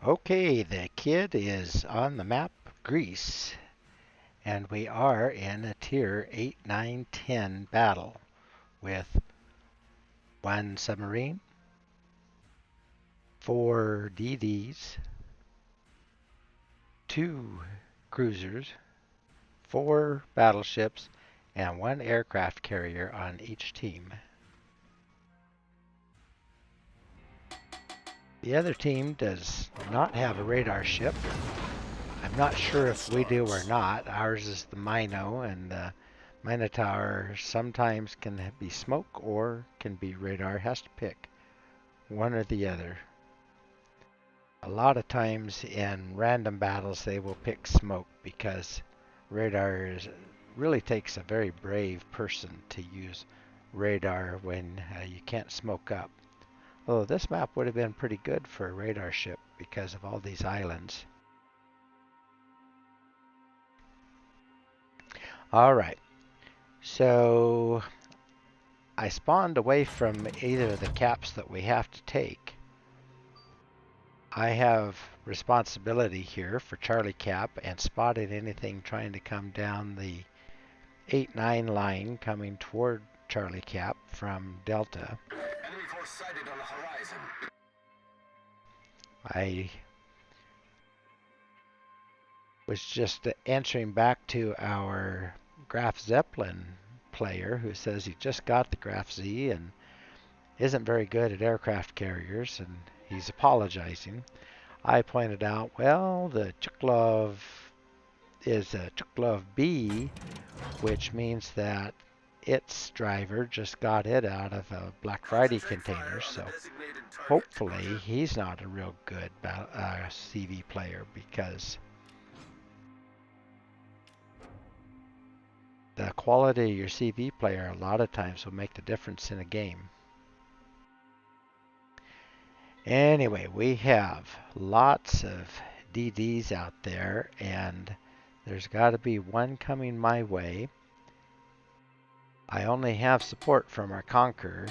Okay, the kid is on the map, Greece, and we are in a tier 8, 9, 10 battle with one submarine, 4 DDs, 2 cruisers, 4 battleships, and 1 aircraft carrier on each team. The other team does not have a radar ship. I'm not sure if we do or not. Ours is the Mino, and the Minotaur sometimes can be smoke or can be radar. Has to pick one or the other. A lot of times in random battles they will pick smoke because really takes a very brave person to use radar when you can't smoke up. Although this map would have been pretty good for a radar ship because of all these islands. Alright, so I spawned away from either of the caps that we have to take. I have responsibility here for Charlie Cap and spotted anything trying to come down the 8-9 line coming toward Charlie Cap from Delta. Enemy force sighted on the horizon. I was just answering back to our Graf Zeppelin player who says he just got the Graf Z and isn't very good at aircraft carriers, and he's apologizing. I pointed out, well, the Chukov is a Chukov B, which means that its driver just got it out of a Black Friday container, so hopefully he's not a real good CV player, because the quality of your CV player a lot of times will make the difference in a game. Anyway, we have lots of DDs out there, and there's got to be one coming my way. I only have support from our Conqueror,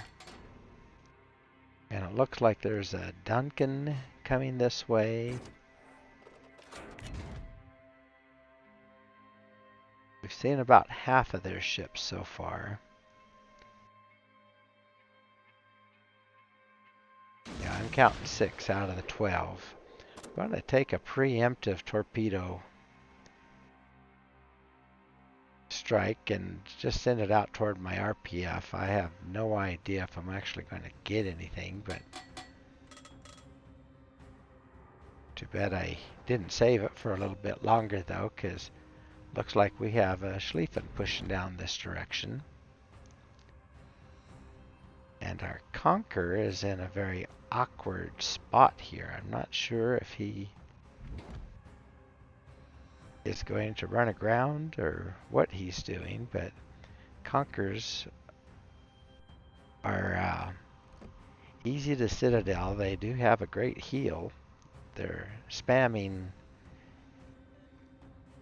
and it looks like there's a Duncan coming this way. We've seen about half of their ships so far. Yeah, I'm counting 6 out of the 12. I'm going to take a preemptive torpedo strike and just send it out toward my RPF. I have no idea if I'm actually going to get anything, but too bad I didn't save it for a little bit longer though, because looks like we have a Schlieffen pushing down this direction. And our Conqueror is in a very awkward spot here. I'm not sure if he is going to run aground or what he's doing, but Conquerors are easy to citadel. They do have a great heal. They're spamming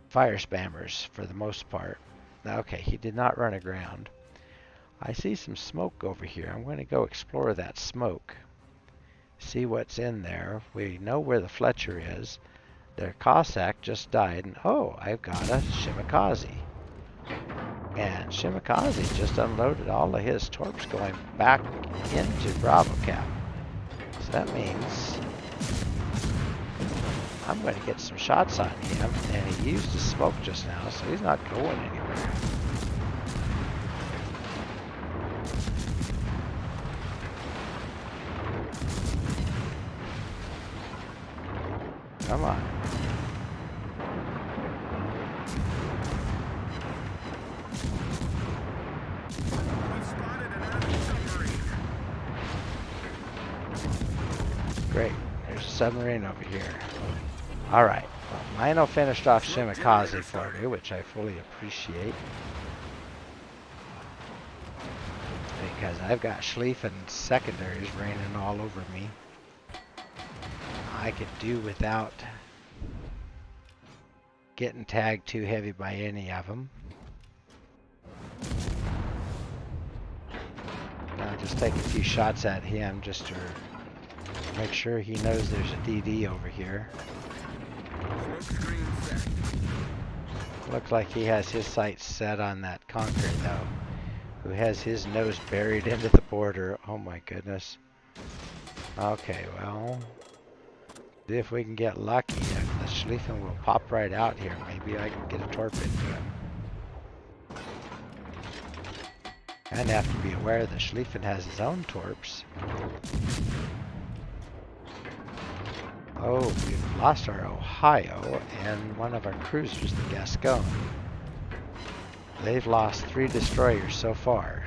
fire spammers for the most part. Okay, he did not run aground. I see some smoke over here. I'm going to go explore that smoke. See what's in there. We know where the Fletcher is. Their Cossack just died, and oh, I've got a Shimakaze. And Shimakaze just unloaded all of his torps going back into Bravo Cap. So that means I'm going to get some shots on him, and he used his smoke just now, so he's not going anywhere. Come on. Great. There's a submarine over here. Alright. Well, Mino finished off Shimakaze for me, which I fully appreciate. Because I've got Schlieffen secondaries raining all over me. I could do without getting tagged too heavy by any of them. I'll just take a few shots at him just to Make sure he knows there's a DD over here. Smoke screen set. Looks like he has his sights set on that conqueror, though, who has his nose buried into the border. Oh my goodness. Okay, well, see if we can get lucky. If the Schlieffen will pop right out here, maybe I can get a torp into him. And have to be aware that Schlieffen has his own torps. Oh, we've lost our Ohio and one of our cruisers, the Gascon. They've lost 3 destroyers so far.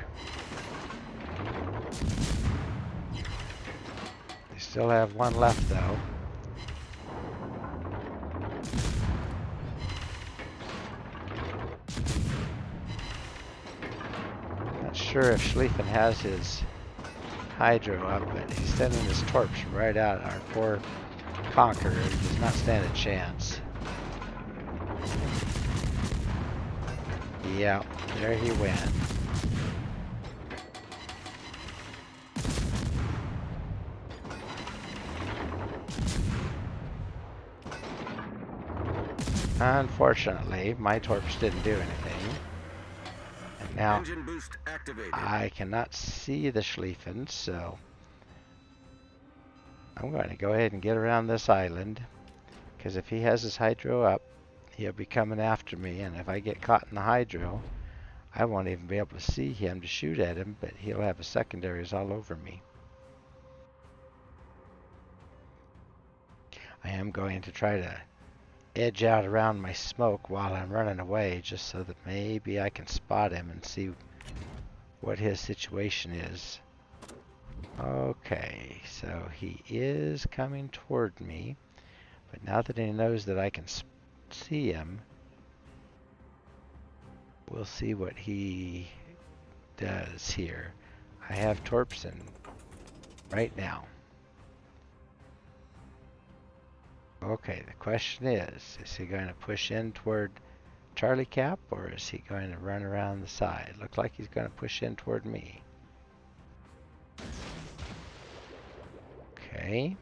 They still have 1 left, though. Not sure if Schlieffen has his hydro up, but he's sending his torps right out. Our poor conqueror does not stand a chance. Yeah, there he went. Unfortunately, my torps didn't do anything. And now Engine boost activated. I cannot see the Schlieffen, so I'm going to go ahead and get around this island, because if he has his hydro up, he'll be coming after me, and if I get caught in the hydro, I won't even be able to see him to shoot at him, but he'll have his secondaries all over me. I am going to try to edge out around my smoke while I'm running away, just so that maybe I can spot him and see what his situation is. Okay, so he is coming toward me, but now that he knows that I can see him, we'll see what he does here. I have torps in right now. Okay, the question is he going to push in toward Charlie Cap, or is he going to run around the side? Looks like he's going to push in toward me. Okay.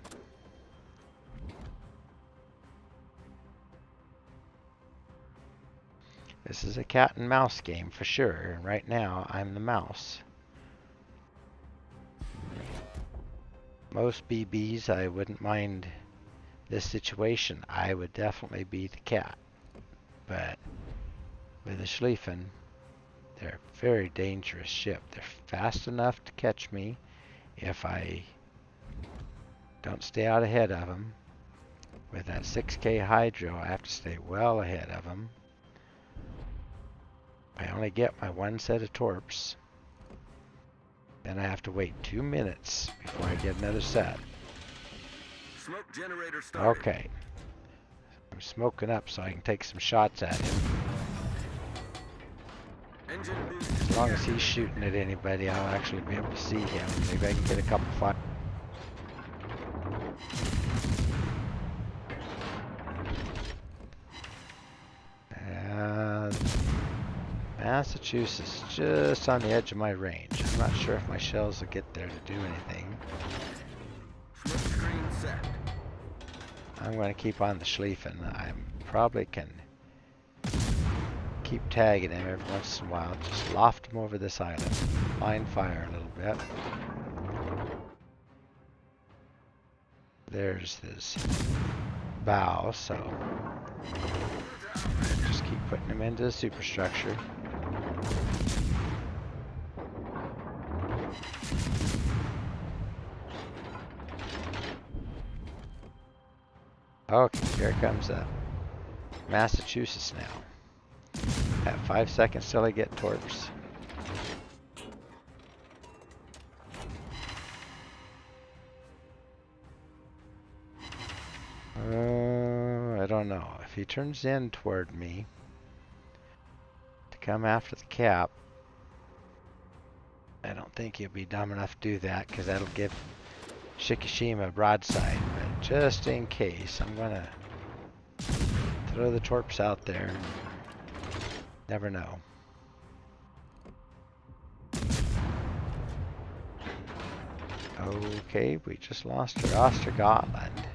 This is a cat and mouse game for sure, and right now I'm the mouse. Most BBs, I wouldn't mind this situation. I would definitely be the cat. But with the Schlieffen, they're a very dangerous ship. They're fast enough to catch me if I don't stay out ahead of them. With that 6K hydro, I have to stay well ahead of them. I only get my 1 set of torps. Then I have to wait 2 minutes before I get another set. Smoke generator started. Okay. I'm smoking up so I can take some shots at him. Engine boost. As long as he's shooting at anybody, I'll actually be able to see him. Maybe I can get a couple fire. Massachusetts, just on the edge of my range. I'm not sure if my shells will get there to do anything. Smoke screen set. I'm going to keep on the Schlieffen. I probably can keep tagging him every once in a while. Just loft him over this island. Line fire a little bit. There's his bow, so just keep putting him into the superstructure. Okay, here comes Massachusetts now. At 5 seconds till I get torps. I don't know. If he turns in toward me to come after the cap, I don't think he'll be dumb enough to do that, because that'll give Shikishima a broadside. But just in case, I'm going to throw the torps out there. Never know. Okay, we just lost our Ostergotland.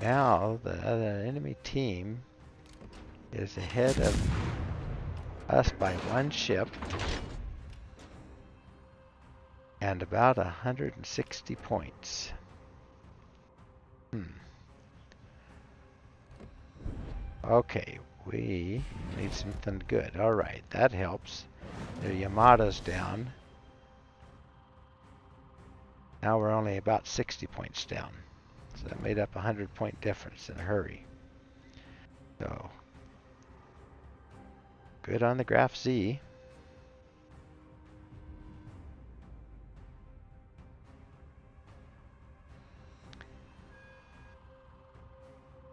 Now the other enemy team is ahead of us by one ship and about 160 points. Okay, we need something good. Alright, that helps. Their Yamato's down. Now we're only about 60 points down. So that made up a 100-point difference in a hurry. So, good on the graph Z.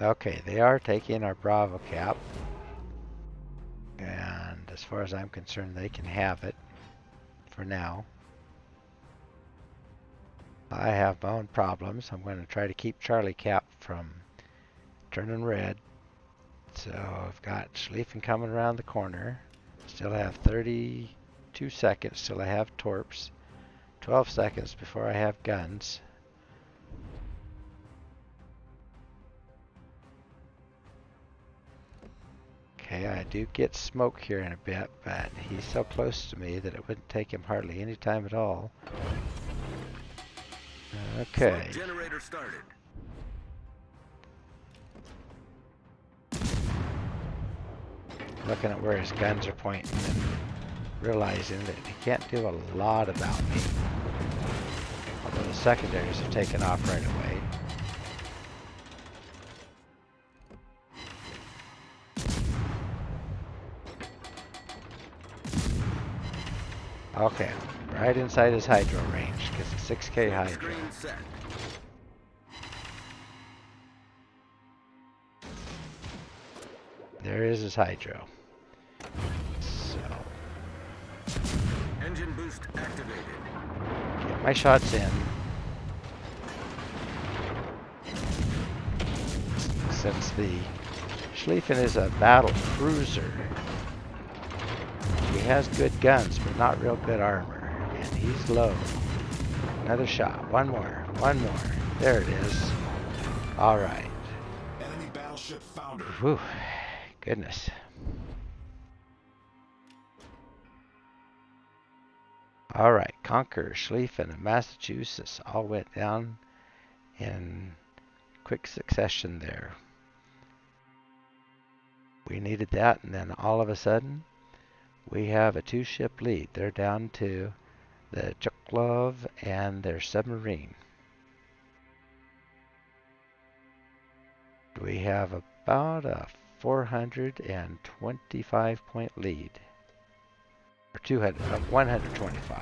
Okay, they are taking our Bravo cap. And as far as I'm concerned, they can have it for now. I have my own problems. I'm going to try to keep Charlie Cap from turning red. So I've got Schlieffen coming around the corner. Still have 32 seconds till I have torps. 12 seconds before I have guns. Okay, I do get smoke here in a bit, but he's so close to me that it wouldn't take him hardly any time at all. Okay. Smoke generator started. Looking at where his guns are pointing and realizing that he can't do a lot about me. Although the secondaries have taken off right away. Okay, right inside his hydro range, gets a 6K hydro. Screen set. There is his hydro. So, Engine boost activated. get my shots in. Since the Schlieffen is a battle cruiser, he has good guns, but not real good armor. And he's low. Another shot. One more. One more. There it is. Alright. Enemy battleship foundered. Whew. Goodness. Alright. Conqueror, Schlieffen, and Massachusetts all went down in quick succession there. We needed that, and then all of a sudden, we have a two-ship lead. They're down to the Chuklov and their submarine. We have about a 425 point lead. Or 125.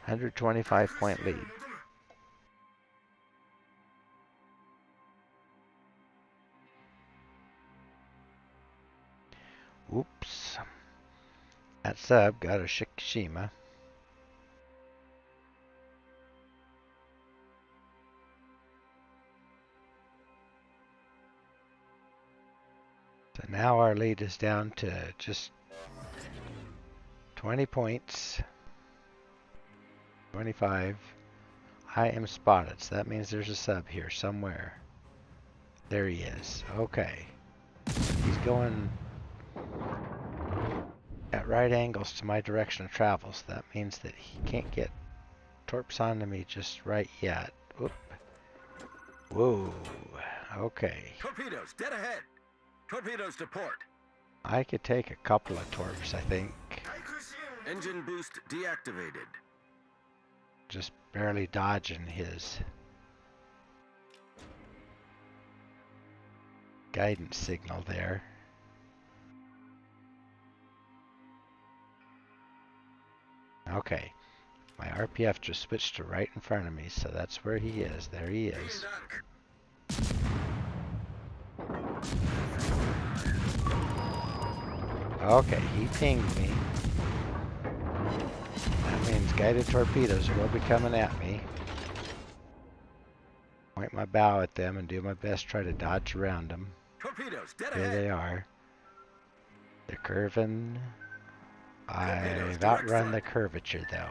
125 point lead. Oops. That sub got a Shikishima. So now our lead is down to just 20 points. 25. I am spotted, so that means there's a sub here somewhere. There he is. Okay. He's going at right angles to my direction of travel, so that means that he can't get torps onto me just right yet. Whoop. Whoa. Okay. Torpedoes dead ahead. Torpedoes to port. I could take a couple of torps, I think. Engine boost deactivated. Just barely dodging his guidance signal there. Okay. My RPF just switched to right in front of me, so that's where he is. There he is. Okay, he pinged me. That means guided torpedoes will be coming at me. Point my bow at them and do my best to try to dodge around them. Torpedoes dead There ahead. they are. They're curving. Torpedoes I've direct outrun the front. curvature though.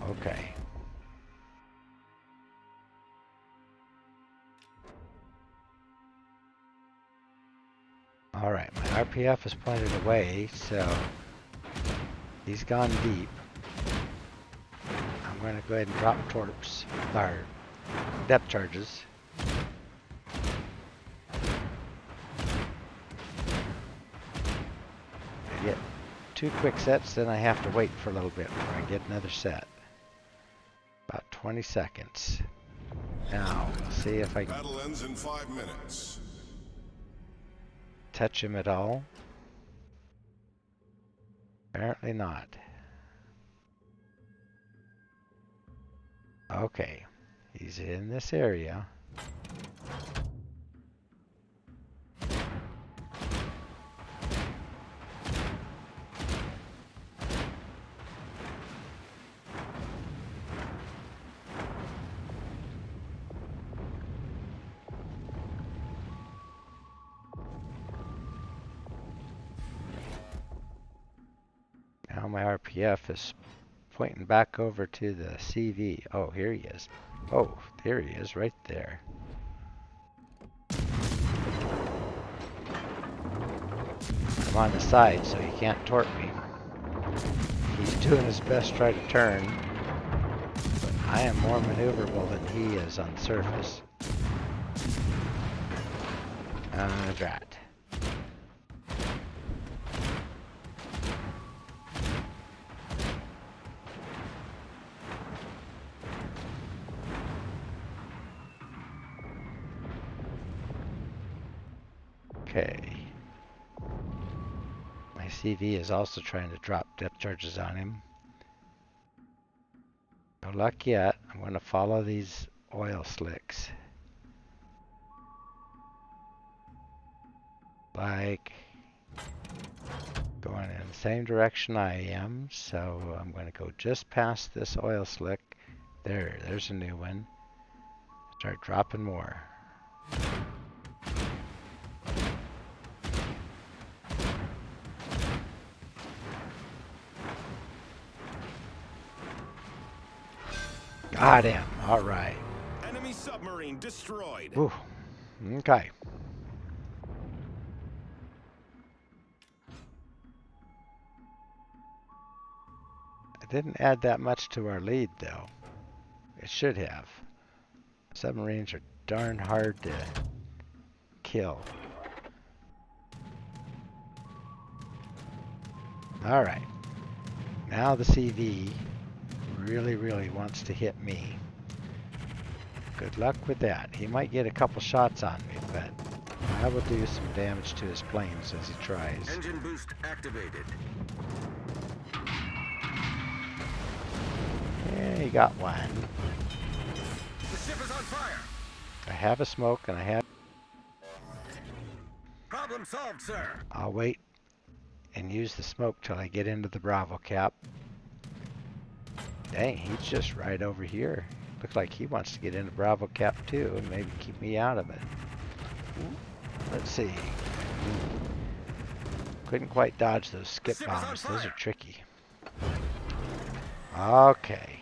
Okay. Alright, my RPF is pointed away, so he's gone deep. I'm going to go ahead and drop torps, or depth charges. I get 2 quick sets, then I have to wait for a little bit before I get another set. About 20 seconds. Now, we'll see if I can Battle ends in 5 minutes. touch him at all. Apparently not. Okay, he's in this area. Now my RPF is pointing back over to the CV. Oh, here he is. Oh, there he is, right there. I'm on the side, so he can't torp me. He's doing his best to try to turn, but I am more maneuverable than he is on the surface. Drat. Okay. My CV is also trying to drop depth charges on him. No luck yet. I'm going to follow these oil slicks. Like going in the same direction I am, so I'm going to go just past this oil slick. There's a new one. Start dropping more. Got him. All right. Enemy submarine destroyed. Ooh. Okay. It didn't add that much to our lead, though. It should have. Submarines are darn hard to kill. All right. Now the CV really wants to hit me. Good luck with that. He might get a couple shots on me, but I will do some damage to his planes as he tries. Engine boost activated. Yeah, he got one. The ship is on fire. I have a smoke and I have... Problem solved, sir. I'll wait and use the smoke till I get into the Bravo cap. Dang, he's just right over here. Looks like he wants to get into Bravo cap too and maybe keep me out of it. Let's see. Couldn't quite dodge those skip bombs. Those are tricky. Okay.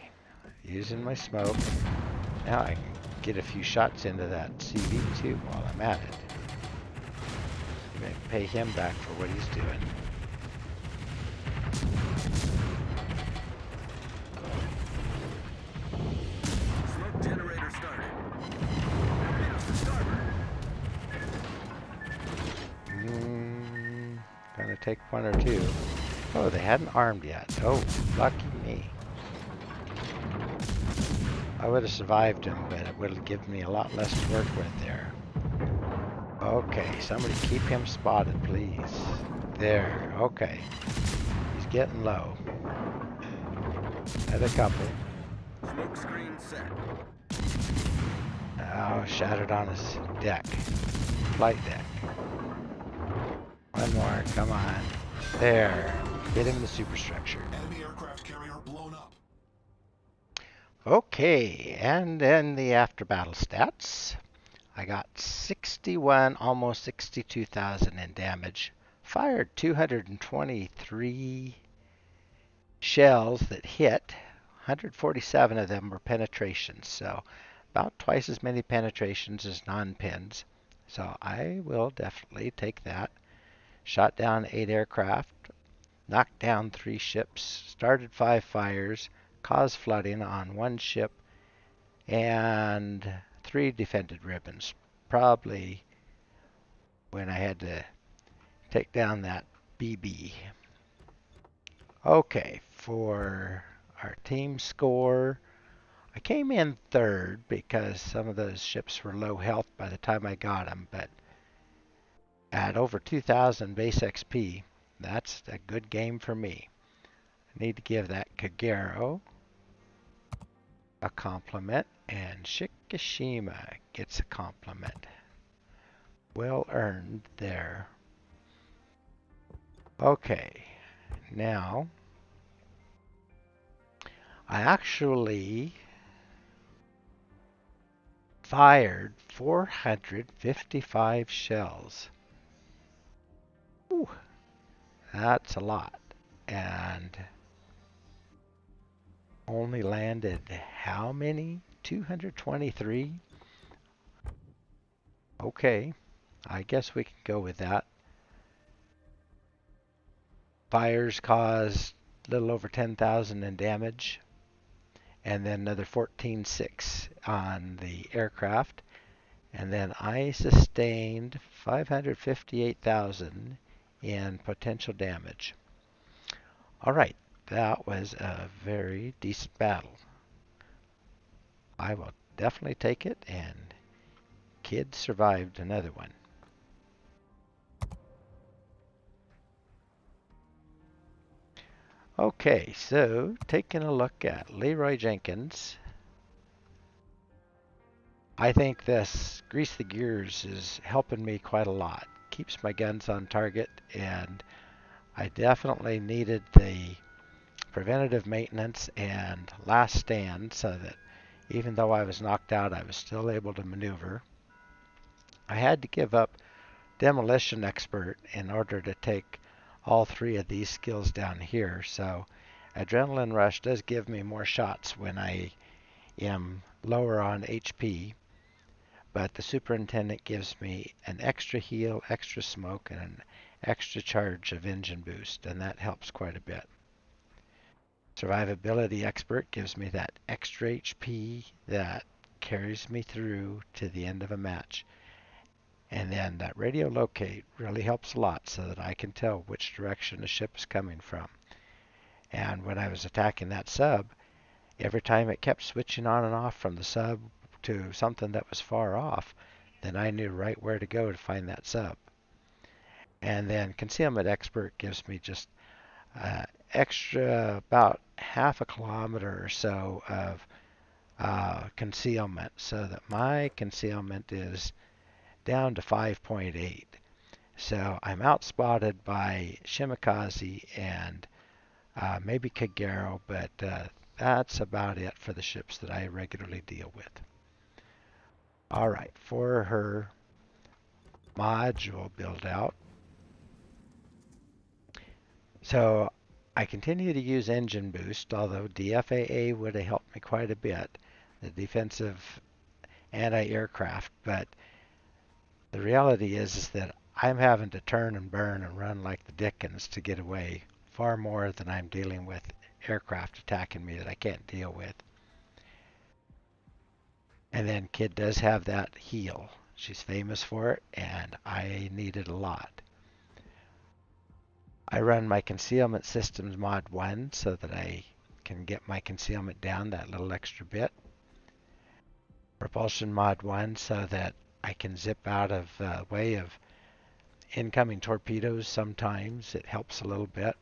Using my smoke. Now I can get a few shots into that CV too while I'm at it. Maybe pay him back for what he's doing. Smoke generator started. Torpedoes to starboard. Gonna take one or two. Oh, they hadn't armed yet. Oh, lucky me. I would have survived him, but it would have given me a lot less to work with there. Okay, somebody keep him spotted, please. There, okay. He's getting low. Had a couple. Smoke screen set. Oh, shattered on his deck. Flight deck. One more, come on. There. Get him the superstructure. Enemy aircraft carrier blown up. Okay, and then the after battle stats. I got 61, almost 62,000 in damage. Fired 223 shells that hit. 147 of them were penetrations, so about twice as many penetrations as non-pens. So I will definitely take that. Shot down 8 aircraft, knocked down 3 ships, started 5 fires, caused flooding on 1 ship, and 3 defended ribbons. Probably when I had to take down that BB. Okay, for our team score, I came in 3rd because some of those ships were low health by the time I got them, but at over 2,000 base XP, that's a good game for me. I need to give that Kagero a compliment, and Shikishima gets a compliment. Well earned there. Okay, now I actually fired 455 shells. Ooh, that's a lot. And only landed how many? 223? Okay, I guess we can go with that. Fires caused a little over 10,000 in damage, and then another 14.6 on the aircraft. And then I sustained 558,000 in potential damage. All right, that was a very decent battle. I will definitely take it, and Kid survived another one. Okay, so taking a look at Leroy Jenkins, I think this Grease the Gears is helping me quite a lot. Keeps my guns on target, and I definitely needed the preventative maintenance and last stand so that even though I was knocked out, I was still able to maneuver. I had to give up Demolition Expert in order to take all 3 of these skills down here, so Adrenaline Rush does give me more shots when I am lower on HP, but the Superintendent gives me an extra heal, extra smoke, and an extra charge of engine boost, and that helps quite a bit. Survivability Expert gives me that extra HP that carries me through to the end of a match. And then that radio locate really helps a lot so that I can tell which direction the ship is coming from. And when I was attacking that sub, every time it kept switching on and off from the sub to something that was far off, then I knew right where to go to find that sub. And then Concealment Expert gives me just extra about half a kilometer or so of concealment, so that my concealment is down to 5.8. So I'm outspotted by Shimakaze and maybe Kagero, but that's about it for the ships that I regularly deal with. All right, for her module build out. So I continue to use engine boost, although DFAA would have helped me quite a bit, the defensive anti-aircraft, but the reality is that I'm having to turn and burn and run like the dickens to get away far more than I'm dealing with aircraft attacking me that I can't deal with. And then Kid does have that heal. She's famous for it, and I need it a lot. I run my Concealment Systems Mod 1 so that I can get my concealment down that little extra bit. Propulsion Mod 1 so that I can zip out of the way of incoming torpedoes sometimes. It helps a little bit.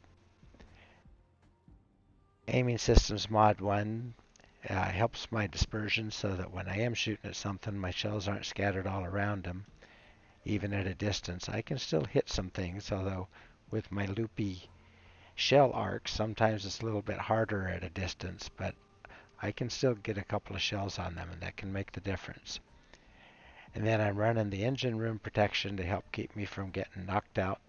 Aiming Systems Mod 1 helps my dispersion so that when I am shooting at something, my shells aren't scattered all around them. Even at a distance, I can still hit some things, although with my loopy shell arcs, sometimes it's a little bit harder at a distance, but I can still get a couple of shells on them, and that can make the difference. And then I'm running the engine room protection to help keep me from getting knocked out.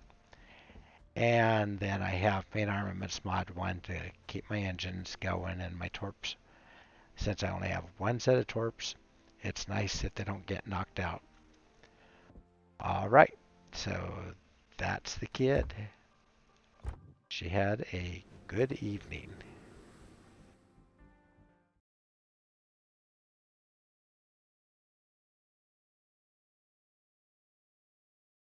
And then I have Main Armaments Mod 1 to keep my engines going and my torps. Since I only have one set of torps, it's nice that they don't get knocked out. Alright, so that's the kid. She had a good evening.